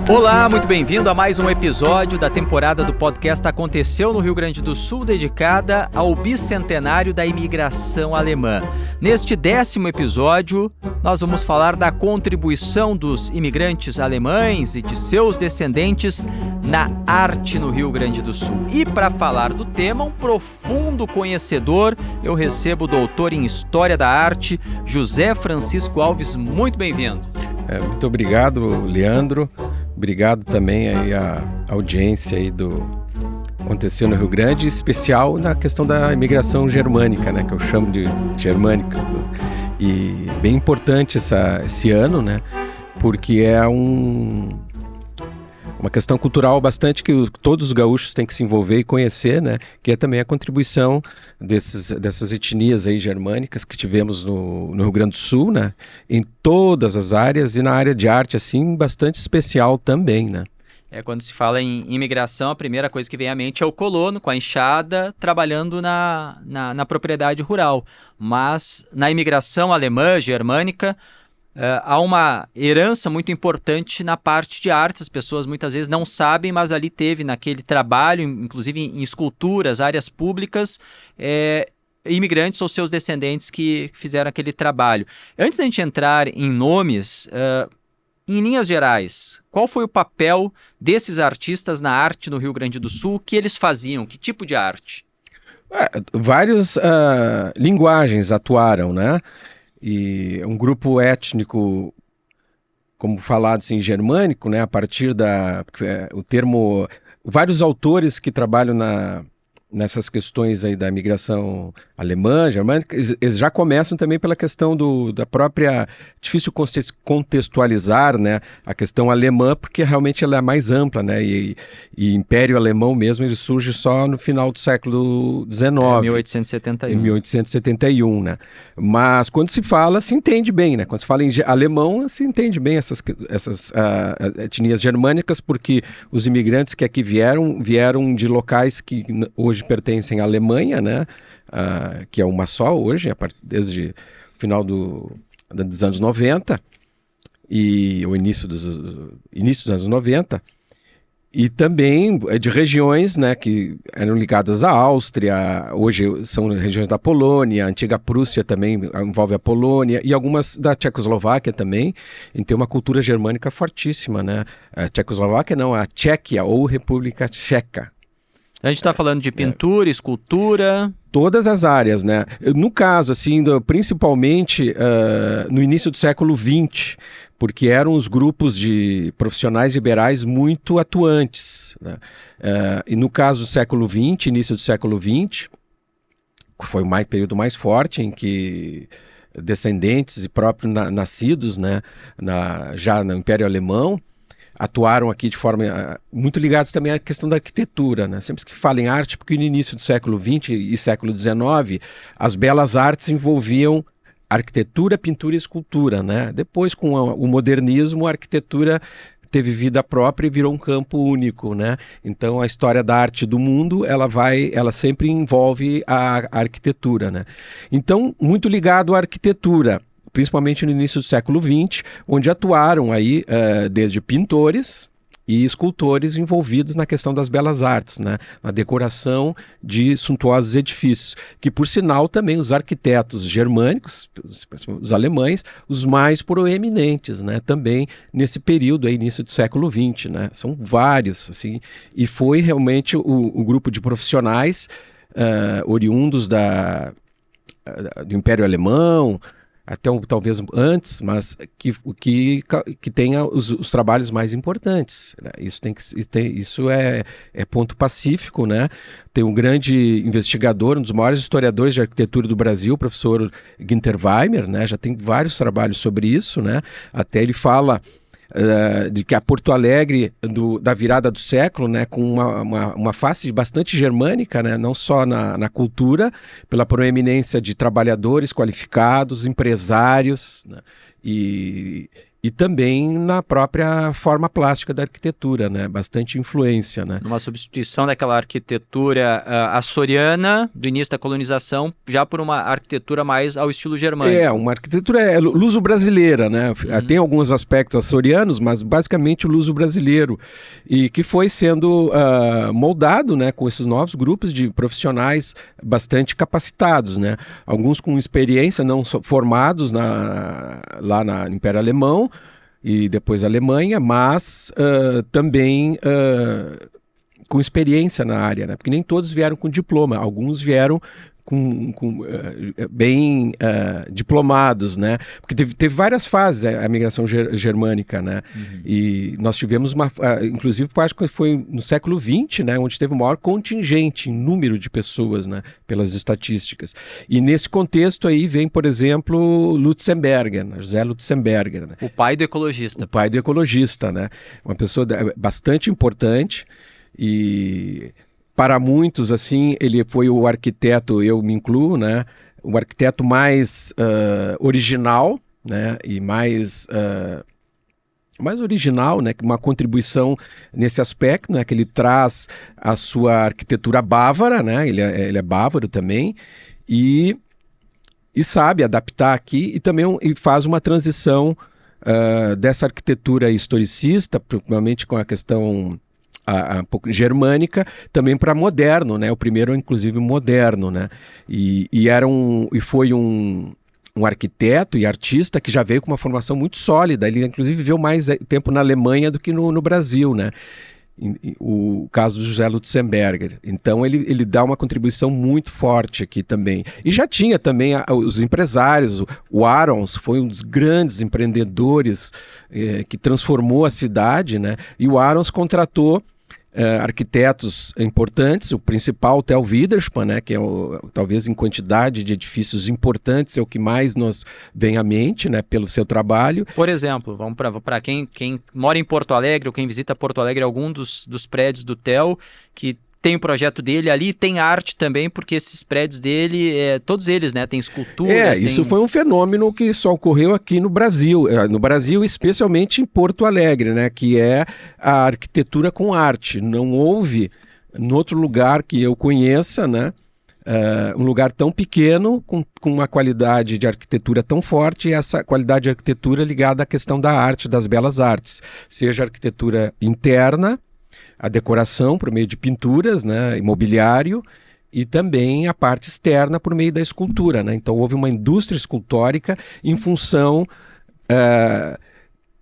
Olá, muito bem-vindo a mais um episódio da temporada do podcast Aconteceu no Rio Grande do Sul, dedicada ao bicentenário da imigração alemã. Neste 10º episódio, nós vamos falar da contribuição dos imigrantes alemães e de seus descendentes na arte no Rio Grande do Sul. E para falar do tema, um profundo conhecedor, eu recebo o doutor em História da Arte, José Francisco Alves. Muito bem-vindo. Muito obrigado, Leandro. Obrigado também aí à audiência aí do Aconteceu no Rio Grande, em especial na questão da imigração germânica, né, que eu chamo de germânica. E bem importante esse ano, né, porque é uma questão cultural bastante que todos os gaúchos têm que se envolver e conhecer, né? Que é também a contribuição dessas etnias aí germânicas que tivemos no Rio Grande do Sul, né? Em todas as áreas e na área de arte, assim, bastante especial também, né? Quando se fala em imigração, a primeira coisa que vem à mente é o colono com a enxada trabalhando na propriedade rural. Mas na imigração alemã, germânica, há uma herança muito importante na parte de artes. As pessoas muitas vezes não sabem, mas ali teve naquele trabalho, inclusive em esculturas, áreas públicas, imigrantes ou seus descendentes que fizeram aquele trabalho. Antes da gente entrar em nomes, em linhas gerais, qual foi o papel desses artistas na arte no Rio Grande do Sul? O que eles faziam? Que tipo de arte? Várias linguagens atuaram, né? E um grupo étnico, como falado assim, germânico, né, a partir o termo, vários autores que trabalham nessas questões aí da migração alemã, germânica, eles já começam também pela questão da própria, difícil contextualizar, né, a questão alemã, porque realmente ela é mais ampla, né, e Império Alemão mesmo, ele surge só no final do século XIX. 1871. Em 1871, né, mas quando se fala, se entende bem, né, quando se fala em alemão, se entende bem essas etnias germânicas, porque os imigrantes que aqui vieram de locais que hoje pertencem à Alemanha, né, que é uma só hoje, desde o final dos anos 90 e o início dos anos 90, e também de regiões, né, que eram ligadas à Áustria, hoje são regiões da Polônia, a antiga Prússia também envolve a Polônia, e algumas da Tchecoslováquia também, em ter uma cultura germânica fortíssima, né? A Tchecoslováquia não, a Tchequia ou República Tcheca. A gente está falando de pintura, escultura... Todas as áreas, né? No caso, assim, principalmente no início do século XX, porque eram os grupos de profissionais liberais muito atuantes, né? E no caso do século XX, início do século XX, foi o período mais forte em que descendentes e próprios nascidos, né, já no Império Alemão, atuaram aqui de forma muito ligados também à questão da arquitetura, né? Sempre que fala em arte, porque no início do século XX e século XIX, as belas artes envolviam arquitetura, pintura e escultura, né? Depois, com o modernismo, a arquitetura teve vida própria e virou um campo único, né? Então, a história da arte do mundo, ela sempre envolve a arquitetura, né? Então, muito ligado à arquitetura, principalmente no início do século XX, onde atuaram aí desde pintores e escultores envolvidos na questão das belas artes, né? Na decoração de suntuosos edifícios, que por sinal também os arquitetos germânicos, os alemães, os mais proeminentes, né? Também nesse período aí, início do século XX, né? São vários, assim, e foi realmente o grupo de profissionais oriundos do Império Alemão, até talvez antes, mas que tenha os trabalhos mais importantes, né? Isso é ponto pacífico, né? Tem um grande investigador, um dos maiores historiadores de arquitetura do Brasil, o professor Günter Weimer, né? Já tem vários trabalhos sobre isso, né? Até ele fala de que a Porto Alegre da virada do século, né, com uma face bastante germânica, né, não só na cultura, pela proeminência de trabalhadores qualificados, empresários, né, e e também na própria forma plástica da arquitetura, né? Bastante influência, né? Uma substituição daquela arquitetura açoriana do início da colonização já por uma arquitetura mais ao estilo germânico. Uma arquitetura luso-brasileira, né? Tem alguns aspectos açorianos, mas basicamente o luso-brasileiro, e que foi sendo moldado, né, com esses novos grupos de profissionais bastante capacitados, né? Alguns com experiência, não formados lá no Império Alemão, e depois a Alemanha, mas também com experiência na área, né? Porque nem todos vieram com diploma, alguns vieram bem diplomados, né? Porque teve várias fases a migração germânica, né? E nós tivemos inclusive acho que foi no século XX, né? Onde teve o maior contingente em número de pessoas, né? Pelas estatísticas. E nesse contexto aí vem, por exemplo, Lutzenberger, né? José Lutzenberger, né? O pai do ecologista. O pai do ecologista, né? Uma pessoa bastante importante e... Para muitos, assim, ele foi o arquiteto, eu me incluo, né? O arquiteto mais original, né? E mais original, né? Uma contribuição nesse aspecto, né? Que ele traz a sua arquitetura bávara, né? Ele é bávaro também e sabe adaptar aqui e também faz uma transição dessa arquitetura historicista, principalmente com a questão um pouco germânica, também para moderno, né? O primeiro, inclusive, moderno, né? E foi um arquiteto e artista que já veio com uma formação muito sólida. Ele, inclusive, viveu mais tempo na Alemanha do que no Brasil, né? O caso do José Lutzenberger. Então ele dá uma contribuição muito forte aqui também. E já tinha também os empresários, o Arons foi um dos grandes empreendedores que transformou a cidade, né? E o Arons contratou arquitetos importantes, o principal, Theo Widerspan, né, que é talvez em quantidade de edifícios importantes, é o que mais nos vem à mente, né, pelo seu trabalho. Por exemplo, vamos para quem mora em Porto Alegre ou quem visita Porto Alegre, algum dos prédios do Theo, que tem o projeto dele ali, tem arte também, porque esses prédios dele, todos eles, né, tem esculturas. Isso foi um fenômeno que só ocorreu aqui no Brasil, especialmente em Porto Alegre, né, que é a arquitetura com arte. Não houve, em outro lugar que eu conheça, né, um lugar tão pequeno, com uma qualidade de arquitetura tão forte, e essa qualidade de arquitetura ligada à questão da arte, das belas artes, seja arquitetura interna, a decoração por meio de pinturas, né, imobiliário, e também a parte externa por meio da escultura, né? Então houve uma indústria escultórica em função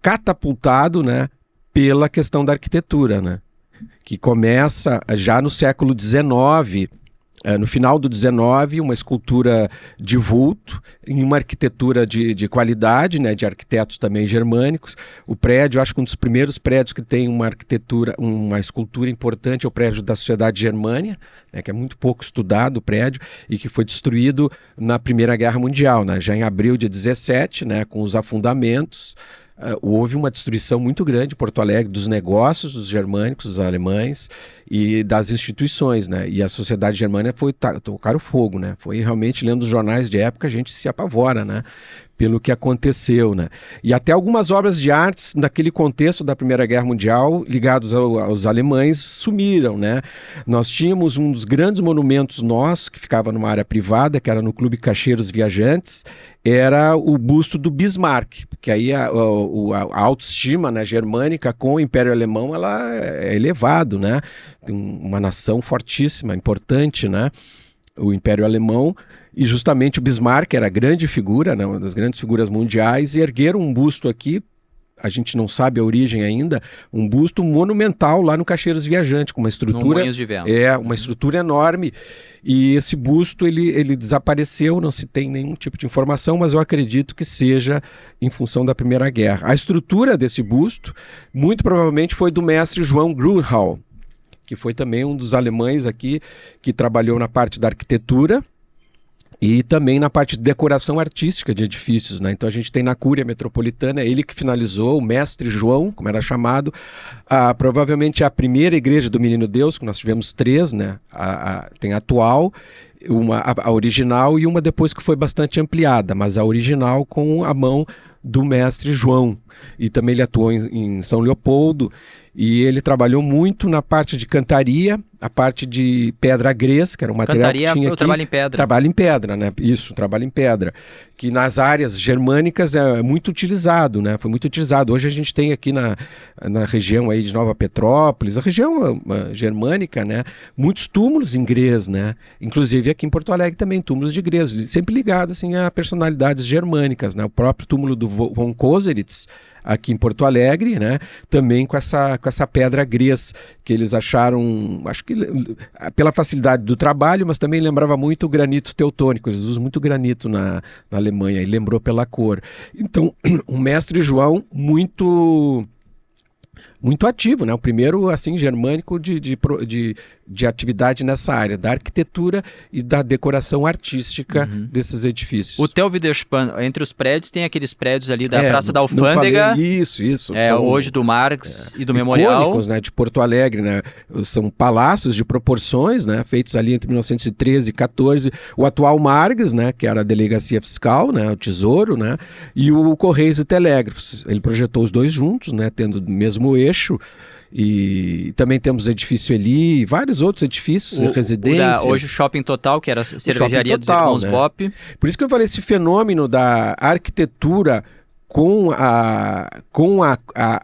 catapultado, né, pela questão da arquitetura, né? Que começa já no século XIX, no final do XIX, uma escultura de vulto, em uma arquitetura de qualidade, né, de arquitetos também germânicos. O prédio, acho que um dos primeiros prédios que tem uma arquitetura, uma escultura importante é o prédio da Sociedade Germânia, né, que é muito pouco estudado o prédio, e que foi destruído na Primeira Guerra Mundial, né, já em abril de 17, né, com os afundamentos. Houve uma destruição muito grande em Porto Alegre dos negócios dos germânicos, dos alemães e das instituições, né? E a sociedade germânica foi tocar o fogo, né? Foi realmente, lendo os jornais de época, a gente se apavora, né? Pelo que aconteceu, né? E até algumas obras de artes naquele contexto da Primeira Guerra Mundial, ligados aos alemães, sumiram, né? Nós tínhamos um dos grandes monumentos nossos, que ficava numa área privada, que era no Clube Caixeiros Viajantes, era o busto do Bismarck, porque aí a autoestima, né, germânica com o Império Alemão, ela é elevado, né? Tem uma nação fortíssima, importante, né? O Império Alemão, e justamente o Bismarck era a grande figura, né, uma das grandes figuras mundiais, e ergueram um busto aqui, a gente não sabe a origem ainda, um busto monumental lá no Caixeiros Viajante, com uma estrutura... Moinhos de Vento. Uma estrutura enorme, e esse busto ele desapareceu, não se tem nenhum tipo de informação, mas eu acredito que seja em função da Primeira Guerra. A estrutura desse busto, muito provavelmente foi do mestre João Grunhal, que foi também um dos alemães aqui que trabalhou na parte da arquitetura e também na parte de decoração artística de edifícios, né? Então a gente tem na Cúria Metropolitana, ele que finalizou, o mestre João, como era chamado, provavelmente a primeira igreja do Menino Deus, que nós tivemos 3, né? Tem a atual, a original e uma depois que foi bastante ampliada, mas a original com a mão do mestre João. E também ele atuou em São Leopoldo, e ele trabalhou muito na parte de cantaria, a parte de pedra grés, que era um material Cantaria, que tinha eu aqui. trabalho em pedra. Trabalho em pedra, né? Isso, trabalho em pedra. Que nas áreas germânicas é muito utilizado, né? Foi muito utilizado. Hoje a gente tem aqui na região aí de Nova Petrópolis, a região germânica, né? Muitos túmulos em grés, né? Inclusive aqui em Porto Alegre também, túmulos de grés, sempre ligados assim, a personalidades germânicas, né? O próprio túmulo do von Koseritz, aqui em Porto Alegre, né? Também com essa pedra grés, que eles acharam, acho que pela facilidade do trabalho, mas também lembrava muito o granito teutônico. Eles usam muito granito na Alemanha, e lembrou pela cor. Então, o mestre João muito ativo, né? O primeiro, assim, germânico de atividade nessa área, da arquitetura e da decoração artística desses edifícios. O Theo Widerspan, entre os prédios, tem aqueles prédios ali da Praça da Alfândega. Isso. Hoje do Marx e do Memorial. Icônicos, né, de Porto Alegre, né? São palácios de proporções, né? Feitos ali entre 1913 e 14. O atual Margs, né? Que era a Delegacia Fiscal, né? O Tesouro, né? E o Correios e Telégrafos. Ele projetou os dois juntos, né? Tendo o mesmo eixo. E também temos o edifício Eli, vários outros edifícios, residências. Hoje o Shopping Total, que era a cervejaria dos Irmãos, né? Bop. Por isso que eu falei, esse fenômeno da arquitetura com a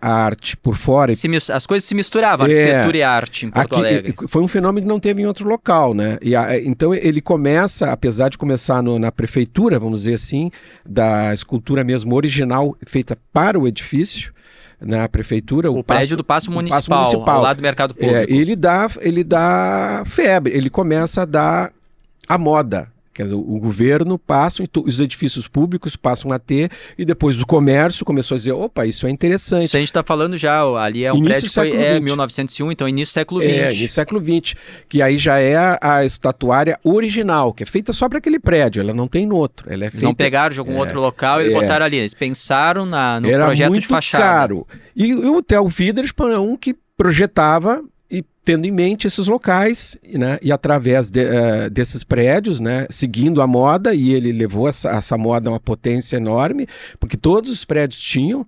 arte por fora. As coisas se misturavam, arquitetura e arte em Porto Alegre. Foi um fenômeno que não teve em outro local, né? Então ele começa, apesar de começar na prefeitura, vamos dizer assim, da escultura mesmo original, feita para o edifício, na prefeitura, o prédio do Paço Municipal, ao lado do Mercado Público. Ele dá febre, ele começa a dar a moda. Quer dizer, o governo passa, os edifícios públicos passam a ter, e depois o comércio começou a dizer, opa, isso é interessante. Isso a gente está falando já, ali é um prédio que foi 1901, então início do século XX. Início do século XX, que aí já é a estatuária original, que é feita só para aquele prédio, ela não tem no outro. Ela é feita, eles não pegaram de algum outro local e botaram ali, eles pensaram no projeto de fachada. Era muito caro. E o Theo Widerspan é um que projetava e tendo em mente esses locais, né, e através desses prédios, né, seguindo a moda, e ele levou essa moda a uma potência enorme, porque todos os prédios tinham,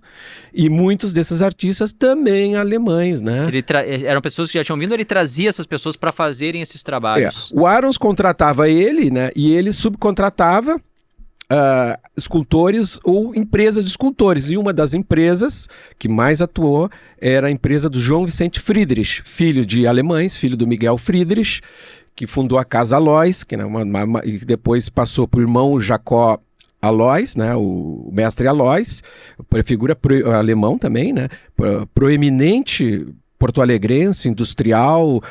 e muitos desses artistas também alemães, né? Eram pessoas que já tinham vindo, ele trazia essas pessoas para fazerem esses trabalhos. O Arons contratava ele, né, e ele subcontratava escultores ou empresas de escultores. E uma das empresas que mais atuou era a empresa do João Vicente Friedrich, filho de alemães, filho do Miguel Friedrich, que fundou a Casa Alois, que e depois passou para o irmão Jacó Alois, né, o mestre Alois, figura alemão também, né, proeminente porto-alegrense, industrial,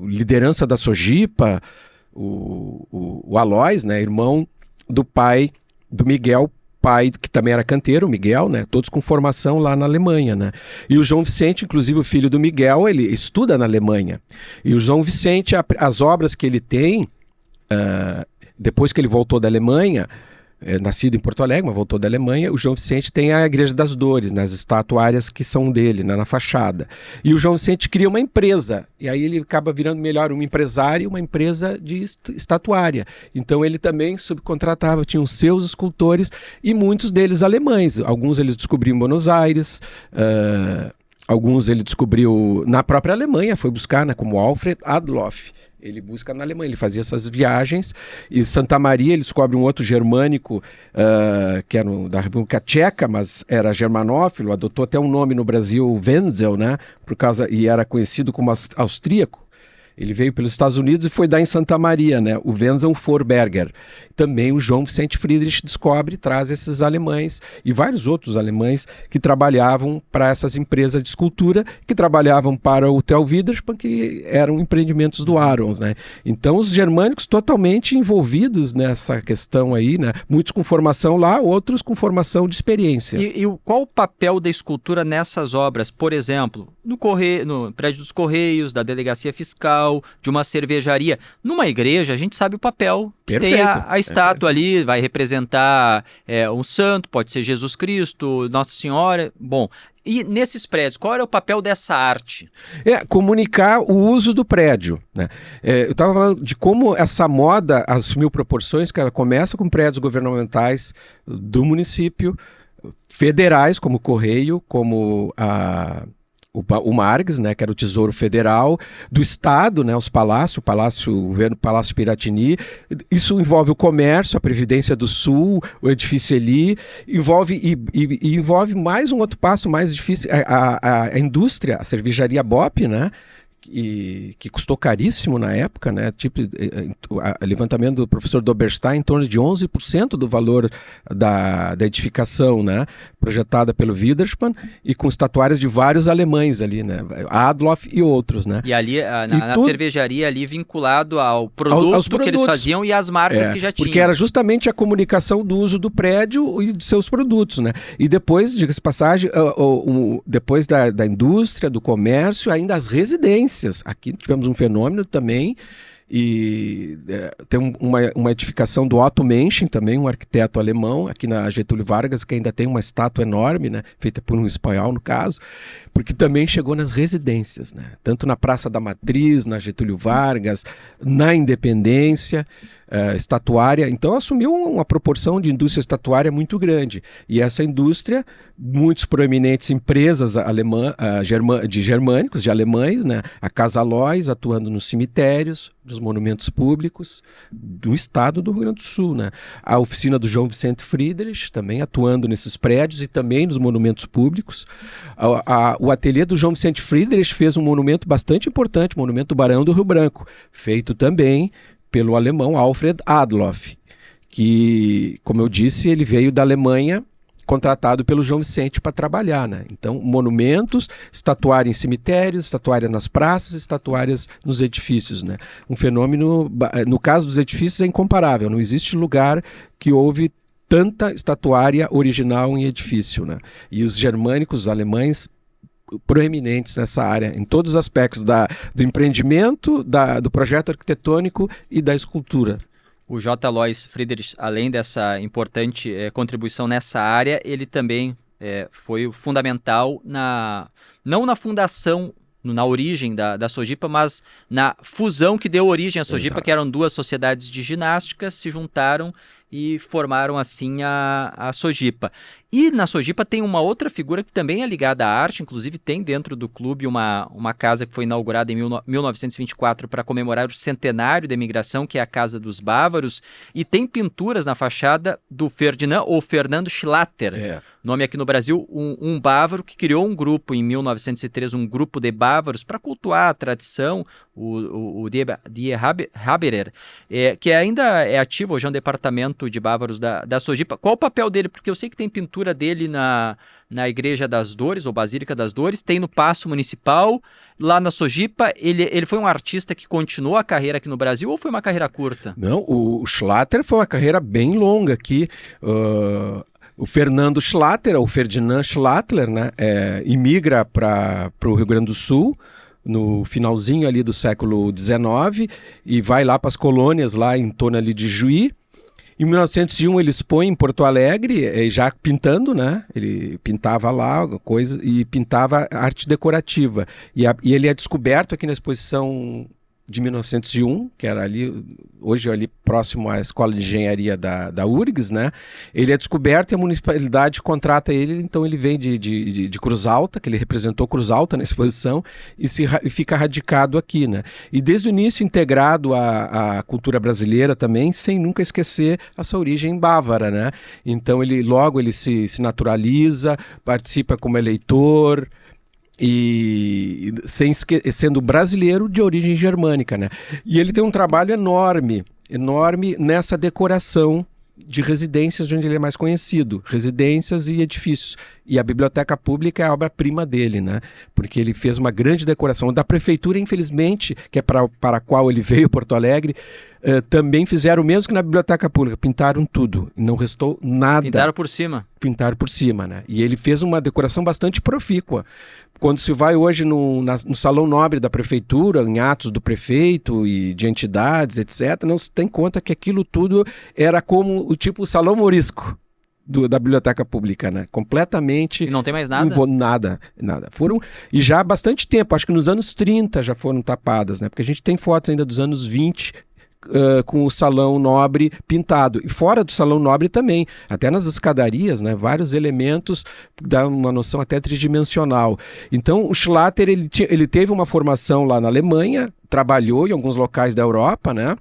liderança da Sojipa, o Alois, né, irmão do pai do Miguel, pai que também era canteiro, o Miguel, né? Todos com formação lá na Alemanha, né? E o João Vicente, inclusive o filho do Miguel, ele estuda na Alemanha. E o João Vicente, as obras que ele tem, depois que ele voltou da Alemanha, nascido em Porto Alegre, mas voltou da Alemanha, o João Vicente tem a Igreja das Dores, nas estatuárias que são dele, na fachada. E o João Vicente cria uma empresa, e aí ele acaba virando melhor um empresário e uma empresa de estatuária. Então ele também subcontratava, tinha os seus escultores, e muitos deles alemães. Alguns ele descobriu em Buenos Aires, alguns ele descobriu na própria Alemanha, foi buscar, né, como Alfred Adloff. Ele busca na Alemanha, ele fazia essas viagens. E Santa Maria, ele descobre um outro germânico, que era da República Tcheca, mas era germanófilo, adotou até um nome no Brasil, Wenzel, né? E era conhecido como austríaco. Ele veio pelos Estados Unidos e foi dar em Santa Maria, né? O Wenzel Forberger. Também o João Vicente Friedrich descobre e traz esses alemães e vários outros alemães que trabalhavam para essas empresas de escultura, que trabalhavam para o Theo Widerspan, que eram empreendimentos do Arons, né? Então os germânicos totalmente envolvidos nessa questão aí, né? Muitos com formação lá, outros com formação de experiência. E qual o papel da escultura nessas obras? Por exemplo, no prédio dos Correios, da Delegacia Fiscal, de uma cervejaria. Numa igreja, a gente sabe o papel que tem a estátua ali, vai representar um santo, pode ser Jesus Cristo, Nossa Senhora. Bom, e nesses prédios, qual era o papel dessa arte? Comunicar o uso do prédio, né? Eu estava falando de como essa moda assumiu proporções, que ela começa com prédios governamentais do município, federais, como o Correio, como o Margs, né, que era o Tesouro Federal, do Estado, né, os palácios, o governo Palácio Piratini. Isso envolve o comércio, a Previdência do Sul, o Edifício Eli, envolve mais um outro passo mais difícil, a indústria, a cervejaria Bop, né, que custou caríssimo na época, né? Tipo, levantamento do professor Doberstein, em torno de 11% do valor da edificação, né? Projetada pelo Widerspann e com estatuárias de vários alemães ali, né? Adolf e outros, né? E ali, na cervejaria ali vinculado ao produto que eles faziam e às marcas que já tinham. Porque era justamente a comunicação do uso do prédio e dos seus produtos, né? E depois, diga-se de passagem, depois da indústria, do comércio, ainda as residências. Aqui tivemos um fenômeno também, e tem uma edificação do Otto Menchen, também um arquiteto alemão, aqui na Getúlio Vargas, que ainda tem uma estátua enorme, né, feita por um espanhol no caso, porque também chegou nas residências, né, tanto na Praça da Matriz, na Getúlio Vargas, na Independência, estatuária. Então assumiu uma proporção de indústria estatuária muito grande, e essa indústria, muitos proeminentes empresas germânicos, de alemães, né, a Casa Lois atuando nos cemitérios, nos monumentos públicos do estado do Rio Grande do Sul, né? A oficina do João Vicente Friedrich também atuando nesses prédios e também nos monumentos públicos. O ateliê do João Vicente Friedrich fez um monumento bastante importante, o monumento do Barão do Rio Branco, feito também pelo alemão Alfred Adloff, que, como eu disse, ele veio da Alemanha, contratado pelo João Vicente para trabalhar, né? Então, monumentos, estatuária em cemitérios, estatuária nas praças, estatuárias nos edifícios, né? Um fenômeno, no caso dos edifícios, é incomparável. Não existe lugar que houve tanta estatuária original em edifício, né? E os germânicos, os alemães, proeminentes nessa área, em todos os aspectos do empreendimento, do projeto arquitetônico e da escultura. O J. Lois Friedrich, além dessa importante contribuição nessa área, ele também foi fundamental não na fundação, na origem da Sojipa, mas na fusão que deu origem à Sojipa. Exato. Que eram duas sociedades de ginástica, se juntaram e formaram assim a Sojipa. E na Sojipa tem uma outra figura que também é ligada à arte, inclusive tem dentro do clube uma casa que foi inaugurada em 1924 para comemorar o centenário da imigração, que é a Casa dos Bávaros, e tem pinturas na fachada do Ferdinand ou Fernando Schlatter, nome aqui no Brasil, um bávaro que criou um grupo em 1903, um grupo de bávaros para cultuar a tradição, o Die Haberer, que ainda é ativo, hoje é um departamento de bávaros da Sojipa. Qual o papel dele? Porque eu sei que tem pintura dele na Igreja das Dores, ou Basílica das Dores, tem no Paço Municipal, lá na Sojipa. Ele foi um artista que continuou a carreira aqui no Brasil ou foi uma carreira curta? Não, o Schlatter foi uma carreira bem longa aqui. O Fernando Schlatter, ou Ferdinand Schlatter, né, imigra para o Rio Grande do Sul, no finalzinho ali do século XIX, e vai lá para as colônias, lá em torno ali de Juí. Em 1901 ele expõe em Porto Alegre, já pintando, né? Ele pintava lá coisa e pintava arte decorativa. E ele é descoberto aqui na exposição de 1901, que era ali, hoje ali próximo à Escola de Engenharia da URGS, né? Ele é descoberto e a municipalidade contrata ele, então ele vem de Cruz Alta, que ele representou Cruz Alta na exposição, e fica radicado aqui, né? E desde o início integrado à cultura brasileira também, sem nunca esquecer a sua origem bávara, né? Então ele se naturaliza, participa como eleitor, e sendo brasileiro de origem germânica, né? E ele tem um trabalho enorme nessa decoração de residências, onde ele é mais conhecido, residências e edifícios. E a Biblioteca Pública é a obra-prima dele, né? Porque ele fez uma grande decoração. Da prefeitura, infelizmente, que é para a qual ele veio, Porto Alegre, também fizeram o mesmo que na Biblioteca Pública, pintaram tudo, e não restou nada. Pintaram por cima. Pintaram por cima, né? E ele fez uma decoração bastante profícua. Quando se vai hoje no Salão Nobre da Prefeitura, em atos do prefeito e de entidades, etc., não se tem conta que aquilo tudo era como o Salão Morisco da Biblioteca Pública, né? Completamente... E não tem mais nada? Nada. Foram, e já há bastante tempo, acho que nos anos 30 já foram tapadas, né? Porque a gente tem fotos ainda dos anos 20, com o salão nobre pintado. E fora do salão nobre também, até nas escadarias, né, vários elementos, dá uma noção até tridimensional. Então o Schlatter ele teve uma formação lá na Alemanha, trabalhou em alguns locais da Europa, né?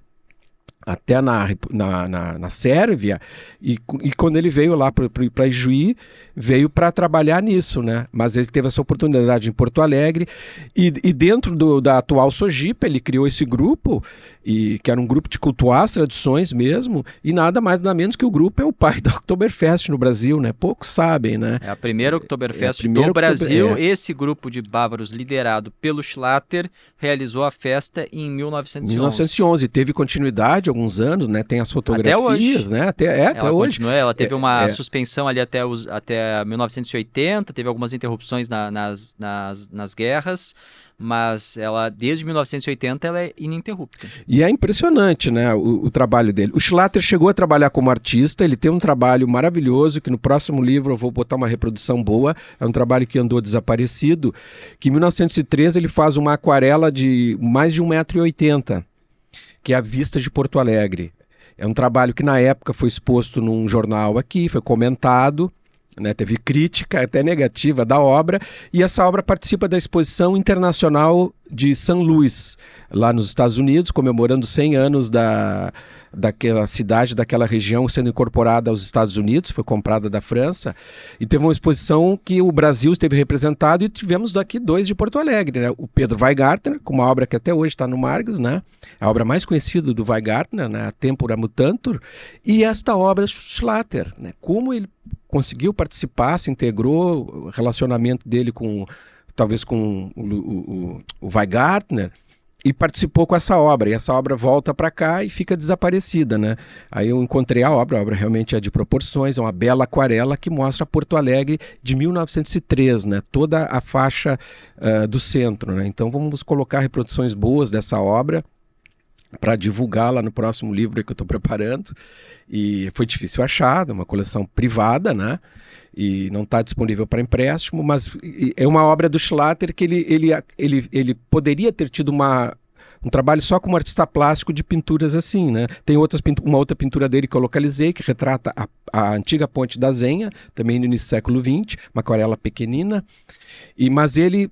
Até na Sérvia, e quando ele veio lá para Ijuí, veio para trabalhar nisso, né? Mas ele teve essa oportunidade em Porto Alegre, e dentro da atual Sojipa, ele criou esse grupo, que era um grupo de cultuar as tradições mesmo, e nada mais nada menos que o grupo é o pai da Oktoberfest no Brasil, né? Poucos sabem, né? É a primeira Oktoberfest do Brasil. Esse grupo de bávaros, liderado pelo Schlatter, realizou a festa em 1911. 1911, teve continuidade alguns anos, né? Tem as fotografias, até hoje, né? Até hoje. Continua, ela teve uma suspensão ali até 1980, teve algumas interrupções nas guerras, mas ela, desde 1980, ela é ininterrupta. E é impressionante, né, o trabalho dele. O Schlatter chegou a trabalhar como artista, ele tem um trabalho maravilhoso, que no próximo livro eu vou botar uma reprodução boa, é um trabalho que andou desaparecido, que em 1913 ele faz uma aquarela de mais de 1,80 m, que é a vista de Porto Alegre. É um trabalho que na época foi exposto num jornal aqui, foi comentado, né, teve crítica até negativa da obra, e essa obra participa da Exposição Internacional de São Luís, lá nos Estados Unidos, comemorando 100 anos daquela cidade, daquela região sendo incorporada aos Estados Unidos, foi comprada da França, e teve uma exposição que o Brasil esteve representado, e tivemos daqui 2 de Porto Alegre, né? O Pedro Weigartner, com uma obra que até hoje está no Margs, né? A obra mais conhecida do Weigartner, né? A Tempora Mutantur, e esta obra Schlatter, né? Como ele conseguiu participar, se integrou, o relacionamento dele talvez com o Weigartner, e participou com essa obra, e essa obra volta para cá e fica desaparecida, né? Aí eu encontrei a obra realmente é de proporções, é uma bela aquarela que mostra Porto Alegre de 1903, né? Toda a faixa do centro, né? Então vamos colocar reproduções boas dessa obra para divulgá-la no próximo livro que eu estou preparando, e foi difícil achar, é uma coleção privada, né? E não está disponível para empréstimo, mas é uma obra do Schlatter que ele poderia ter tido um trabalho só como artista plástico de pinturas assim, né? Tem uma outra pintura dele que eu localizei, que retrata a antiga ponte da Zenha, também no início do século XX, uma aquarela pequenina, mas ele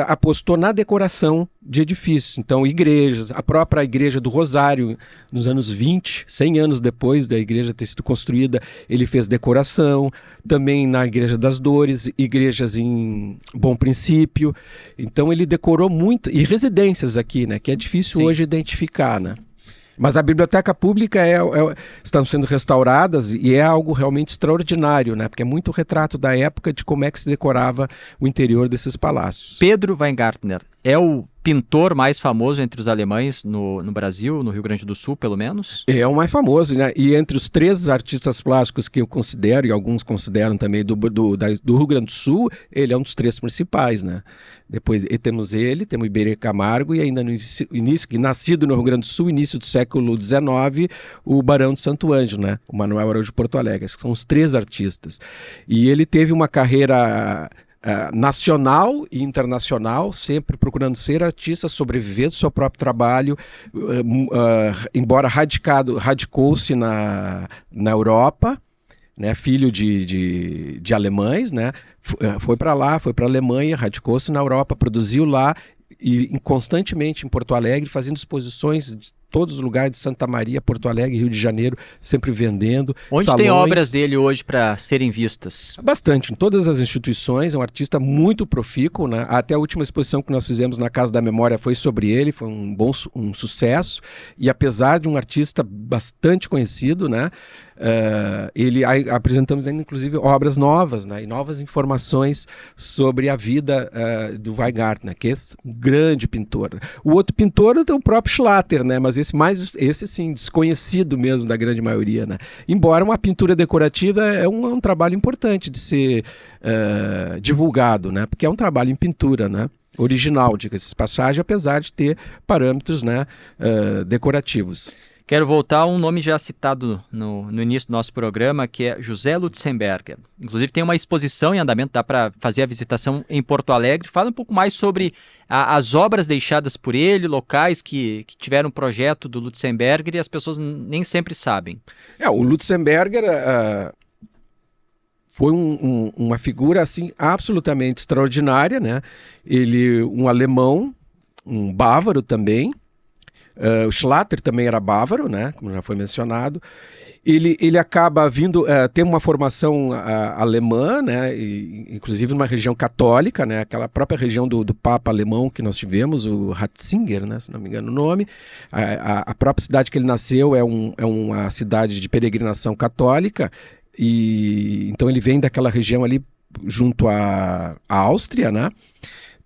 apostou na decoração de edifícios. Então, igrejas, a própria Igreja do Rosário, nos anos 20, 100 anos depois da igreja ter sido construída, ele fez decoração. Também na Igreja das Dores, igrejas em Bom Princípio. Então, ele decorou muito. E residências aqui, né? Que é difícil hoje identificar, né? Mas a biblioteca pública estão sendo restauradas e é algo realmente extraordinário, né? Porque é muito retrato da época de como é que se decorava o interior desses palácios. Pedro Weigartner é o pintor mais famoso entre os alemães no Brasil, no Rio Grande do Sul, pelo menos? É o mais famoso, né? E entre os 3 artistas plásticos que eu considero, e alguns consideram também do Rio Grande do Sul, ele é um dos 3 principais, né? Depois temos temos Iberê Camargo, e ainda no início, que nascido no Rio Grande do Sul, início do século XIX, o Barão de Santo Ângelo, né? O Manuel Araújo Porto Alegre, que são os 3 artistas. E ele teve uma carreira nacional e internacional, sempre procurando ser artista, sobreviver do seu próprio trabalho, embora radicou-se na Europa, né, filho de alemães, né, foi para lá, foi para a Alemanha, radicou-se na Europa, produziu lá e constantemente em Porto Alegre, fazendo exposições de todos os lugares de Santa Maria, Porto Alegre, Rio de Janeiro, sempre vendendo. Onde salões. Tem obras dele hoje para serem vistas? Bastante, em todas as instituições, é um artista muito profícuo, né? Até a última exposição que nós fizemos na Casa da Memória foi sobre ele, foi um sucesso, e apesar de um artista bastante conhecido, né? Apresentamos ainda inclusive obras novas, né, e novas informações sobre a vida do Weigartner, que é um grande pintor. O outro pintor é o próprio Schlatter, né, mas esse sim, desconhecido mesmo da grande maioria, né. Embora uma pintura decorativa é um trabalho importante de ser divulgado, né, porque é um trabalho em pintura, né, original, diga-se de passagem, apesar de ter parâmetros, né, decorativos. Quero voltar a um nome já citado no início do nosso programa, que é José Lutzenberger. Inclusive tem uma exposição em andamento, dá para fazer a visitação em Porto Alegre. Fala um pouco mais sobre as obras deixadas por ele, locais que tiveram projeto do Lutzenberger e as pessoas nem sempre sabem. O Lutzenberger foi uma figura assim absolutamente extraordinária, né? Ele, um alemão, um bávaro também. O Schlatter também era bávaro, né? Como já foi mencionado. Ele acaba vindo, tem uma formação alemã, né? Inclusive numa região católica, né? Aquela própria região do Papa alemão que nós tivemos, o Ratzinger, né? Se não me engano o nome. A própria cidade que ele nasceu é uma cidade de peregrinação católica, e então ele vem daquela região ali junto à Áustria, né?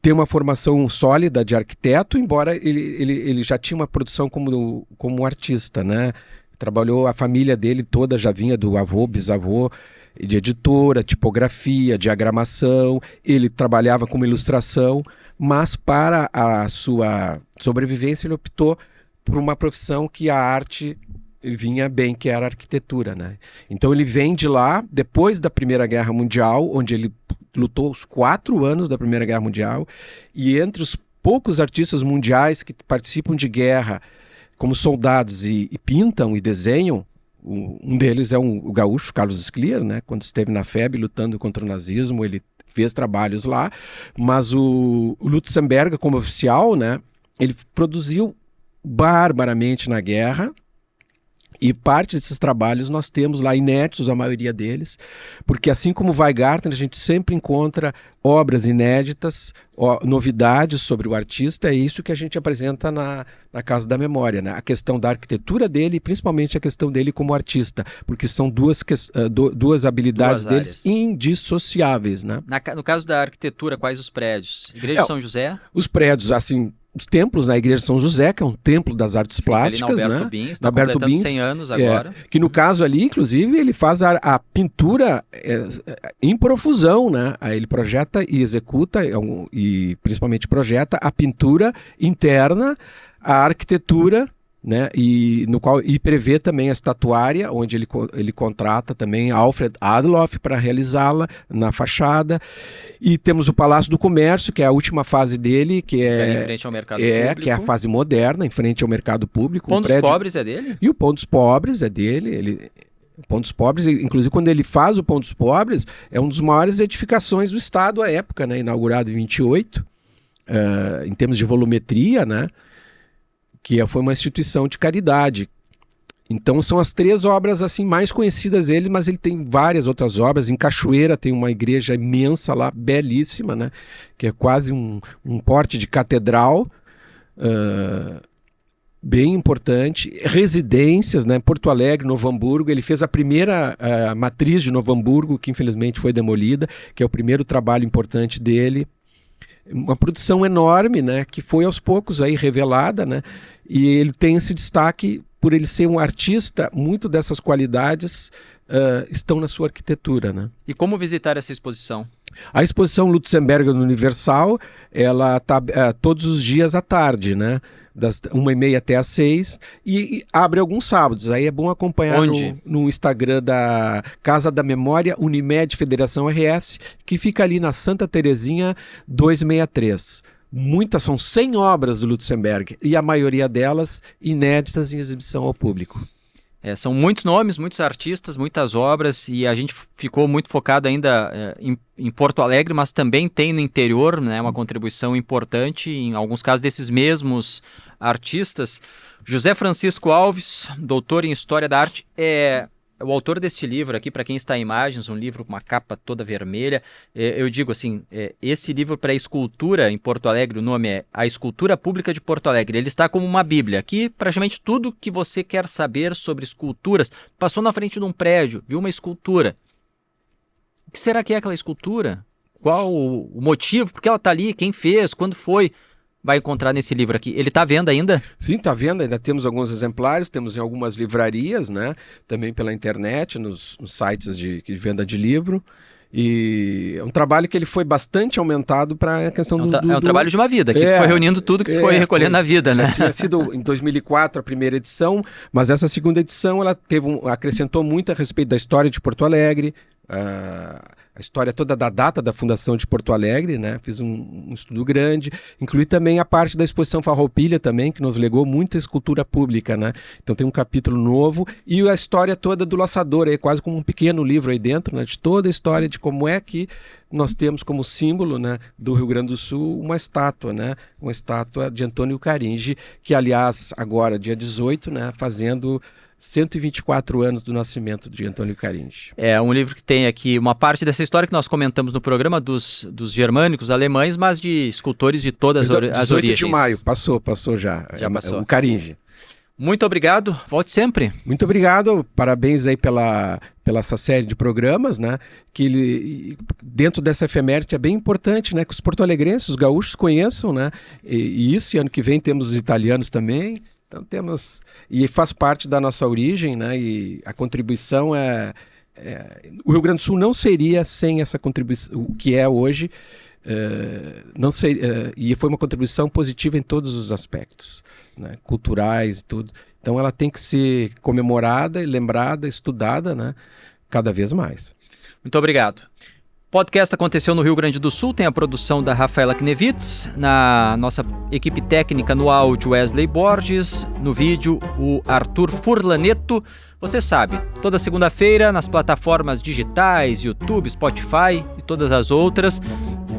Tem uma formação sólida de arquiteto, embora ele já tinha uma produção como artista, né? Trabalhou, a família dele toda já vinha do avô, bisavô, de editora, tipografia, diagramação. Ele trabalhava como ilustração, mas para a sua sobrevivência ele optou por uma profissão que a arte vinha bem, que era a arquitetura, né? Então ele vem de lá, depois da Primeira Guerra Mundial, onde ele lutou os 4 anos da Primeira Guerra Mundial, e entre os poucos artistas mundiais que participam de guerra como soldados e pintam e desenham, um deles é o gaúcho Carlos Scliar, né? Quando esteve na FEB lutando contra o nazismo, ele fez trabalhos lá, mas o Lutzenberger, como oficial, né? Ele produziu barbaramente na guerra. E parte desses trabalhos nós temos lá inéditos, a maioria deles, porque assim como Weigarten, a gente sempre encontra obras inéditas, novidades sobre o artista, é isso que a gente apresenta na Casa da Memória, né? A questão da arquitetura dele e principalmente a questão dele como artista, porque são duas habilidades deles indissociáveis, né? No caso da arquitetura, quais os prédios? Igreja de São José? Os prédios, assim... Os templos na Igreja de São José, que é um templo das artes plásticas, ali na Alberto Bins, está completando 100 anos agora. Que no caso ali, inclusive, ele faz a pintura em profusão, né? Aí ele projeta e executa, e principalmente projeta a pintura interna, a arquitetura, né? E prevê também a estatuária, onde ele contrata também Alfred Adloff para realizá-la na fachada. E temos o Palácio do Comércio, que é a última fase dele, que é em frente ao mercado público. Que é a fase moderna, em frente ao mercado público. O Pão dos Pobres é dele? E o Pão dos Pobres é dele. O Pão dos Pobres, inclusive quando ele faz o Pão dos Pobres, é uma das maiores edificações do Estado à época, né? Inaugurado em 28, em termos de volumetria, né? Que foi uma instituição de caridade. Então são as 3 obras assim mais conhecidas dele, mas ele tem várias outras obras. Em Cachoeira tem uma igreja imensa lá, belíssima, né? Que é quase um porte de catedral, bem importante. Residências, né? Porto Alegre, Novo Hamburgo. Ele fez a primeira matriz de Novo Hamburgo, que infelizmente foi demolida, que é o primeiro trabalho importante dele. Uma produção enorme, né? Que foi aos poucos aí revelada, né? E ele tem esse destaque por ele ser um artista. Muito dessas qualidades estão na sua arquitetura, né? E como visitar essa exposição? A exposição Lutzenberger no Universal, ela está todos os dias à tarde, né? Das 1h30 até às 6h, e abre alguns sábados. Aí é bom acompanhar no Instagram da Casa da Memória Unimed Federação RS, que fica ali na Santa Terezinha 263. São 100 obras do Lutzenberger, e a maioria delas inéditas em exibição ao público. São muitos nomes, muitos artistas, muitas obras, e a gente ficou muito focado ainda em Porto Alegre, mas também tem no interior, né, uma contribuição importante, em alguns casos desses mesmos artistas. José Francisco Alves, doutor em História da Arte, é o autor deste livro aqui, para quem está em imagens, um livro com uma capa toda vermelha. Eu digo assim, esse livro para escultura em Porto Alegre, o nome é A Escultura Pública de Porto Alegre. Ele está como uma bíblia. Aqui, praticamente tudo que você quer saber sobre esculturas. Passou na frente de um prédio, viu uma escultura. O que será que é aquela escultura? Qual o motivo? Por que ela está ali? Quem fez? Quando foi? Vai encontrar nesse livro aqui. Ele está à venda ainda? Sim, está à venda. Ainda temos alguns exemplares, temos em algumas livrarias, né? Também pela internet, nos sites de venda de livro. E é um trabalho que ele foi bastante aumentado para a questão É um trabalho de uma vida, que foi reunindo tudo que foi recolhendo na vida, né? Tinha sido em 2004 a primeira edição, mas essa segunda edição ela acrescentou muito a respeito da história de Porto Alegre, a história toda da data da fundação de Porto Alegre, né? Fiz um estudo grande, incluí também a parte da exposição Farroupilha também, que nos legou muita escultura pública, né? Então tem um capítulo novo e a história toda do laçador, aí quase como um pequeno livro aí dentro, né? De toda a história de como é que nós temos como símbolo, né, do Rio Grande do Sul uma estátua, né? Uma estátua de Antônio Caringe, que aliás agora dia 18, né, fazendo 124 anos do nascimento de Antônio Caringe. É um livro que tem aqui uma parte dessa história que nós comentamos no programa dos germânicos, alemães, mas de escultores de todas as origens. 18 de maio, passou já. Já passou. O Caringe. Muito obrigado, volte sempre. Muito obrigado, parabéns aí pela essa série de programas, né? Que dentro dessa efeméride é bem importante, né? Que os porto-alegrenses, os gaúchos conheçam, né? E isso, e ano que vem temos os italianos também. Então temos, e faz parte da nossa origem, né? E a contribuição o Rio Grande do Sul não seria sem essa contribuição, o que é hoje, não seria, e foi uma contribuição positiva em todos os aspectos, né? Culturais e tudo. Então ela tem que ser comemorada, lembrada, estudada, né? Cada vez mais. Muito obrigado. O podcast aconteceu no Rio Grande do Sul, tem a produção da Rafaela Knevitz, na nossa equipe técnica no áudio Wesley Borges, no vídeo o Arthur Furlaneto. Você sabe, toda segunda-feira nas plataformas digitais, YouTube, Spotify e todas as outras.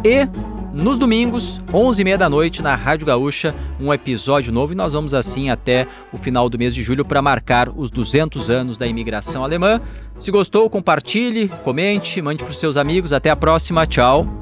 E nos domingos, 11h30 da noite, na Rádio Gaúcha, um episódio novo. E nós vamos assim até o final do mês de julho para marcar os 200 anos da imigração alemã. Se gostou, compartilhe, comente, mande para os seus amigos. Até a próxima. Tchau.